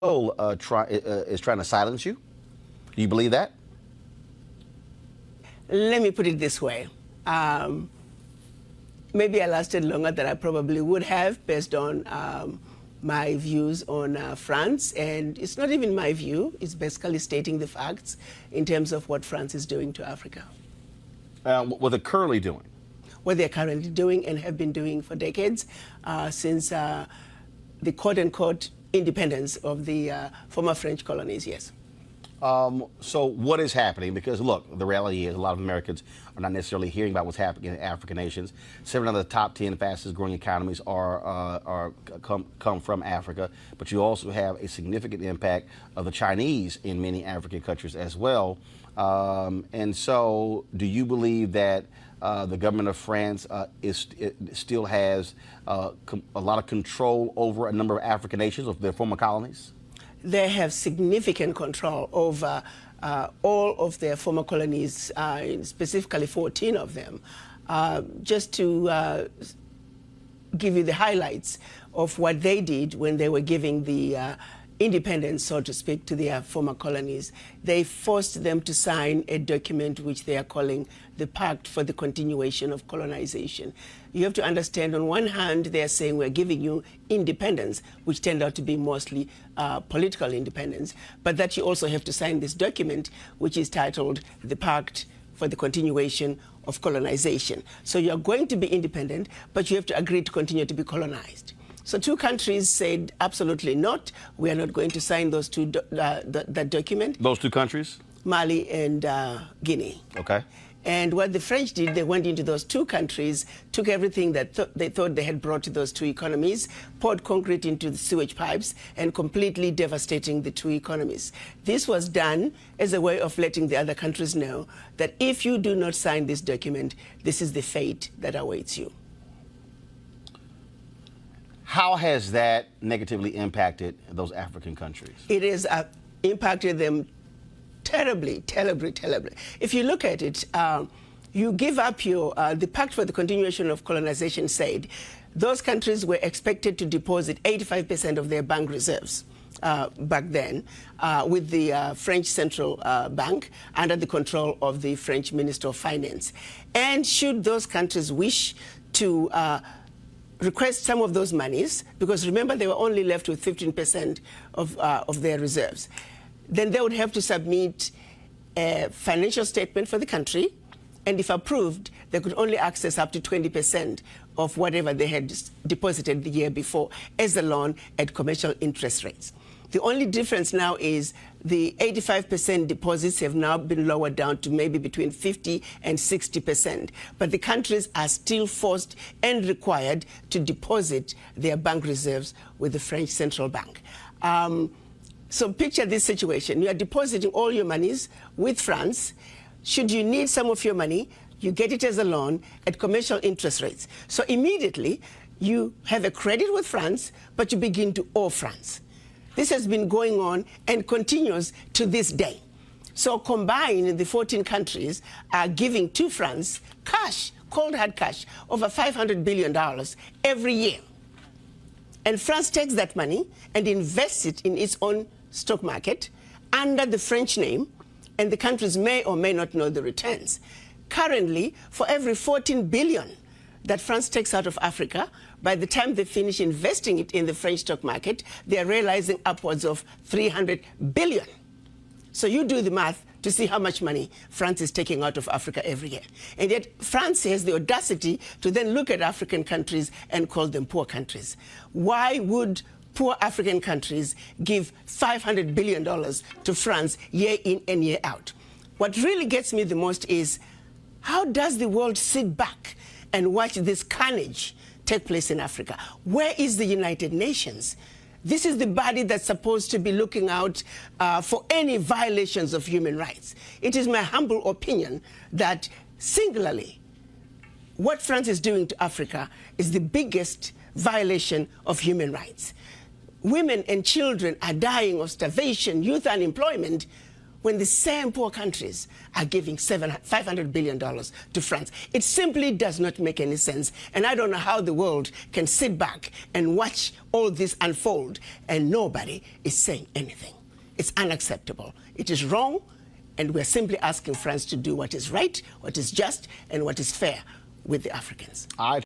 is trying to silence you? Do you believe that? Let me put it this way. Maybe I lasted longer than I probably would have based on my views on France. And it's not even my view. It's basically stating the facts in terms of what France is doing to Africa. What they're currently doing? What they're currently doing and have been doing for decades since the quote-unquote independence of the former French colonies, yes. So what is happening? Because look, the reality is a lot of Americans are not necessarily hearing about what's happening in African nations. 7 of the top 10 fastest growing economies come from Africa, but you also have a significant impact of the Chinese in many African countries as well. And so do you believe that the government of France still has a lot of control over a number of African nations, of their former colonies? They have significant control over all of their former colonies, specifically 14 of them. Just to give you the highlights of what they did when they were giving the independence, so to speak, to their former colonies, they forced them to sign a document which they are calling the Pact for the Continuation of Colonization. You have to understand, on one hand, they are saying we're giving you independence, which turned out to be mostly political independence, but that you also have to sign this document, which is titled the Pact for the Continuation of Colonization. So you're going to be independent, but you have to agree to continue to be colonized. So 2 countries said absolutely not. We are not going to sign those that document. Those 2 countries? Mali and Guinea. Okay. And what the French did, they went into those 2 countries, took everything that they thought they had brought to those 2 economies, poured concrete into the sewage pipes, and completely devastating the 2 economies. This was done as a way of letting the other countries know that if you do not sign this document, this is the fate that awaits you. How has that negatively impacted those African countries? It has impacted them terribly, terribly, terribly. If you look at it, you give up your, the Pact for the Continuation of Colonization said those countries were expected to deposit 85% of their bank reserves back then with the French Central Bank under the control of the French Minister of Finance. And should those countries wish to request some of those monies, because remember they were only left with 15% of their reserves, then they would have to submit a financial statement for the country, and if approved, they could only access up to 20% of whatever they had deposited the year before as a loan at commercial interest rates. The only difference now is the 85% deposits have now been lowered down to maybe between 50 and 60%. But the countries are still forced and required to deposit their bank reserves with the French Central Bank. So picture this situation. You are depositing all your monies with France. Should you need some of your money, you get it as a loan at commercial interest rates. So immediately you have a credit with France, but you begin to owe France. This has been going on and continues to this day. So combined, the 14 countries are giving to France cash, cold hard cash, over $500 billion every year. And France takes that money and invests it in its own stock market under the French name, and the countries may or may not know the returns. Currently, for every 14 billion that France takes out of Africa, by the time they finish investing it in the French stock market, they are realizing upwards of 300 billion. So you do the math to see how much money France is taking out of Africa every year. And yet France has the audacity to then look at African countries and call them poor countries. Why would poor African countries give $500 billion to France year in and year out? What really gets me the most is, how does the world sit back and watch this carnage take place in Africa? Where is the United Nations? This is the body that's supposed to be looking out for any violations of human rights. It is my humble opinion that singularly, what France is doing to Africa is the biggest violation of human rights. Women and children are dying of starvation, youth unemployment, when the same poor countries are giving $500 billion to France. It simply does not make any sense. And I don't know how the world can sit back and watch all this unfold and nobody is saying anything. It's unacceptable. It is wrong, and we're simply asking France to do what is right, what is just, and what is fair with the Africans.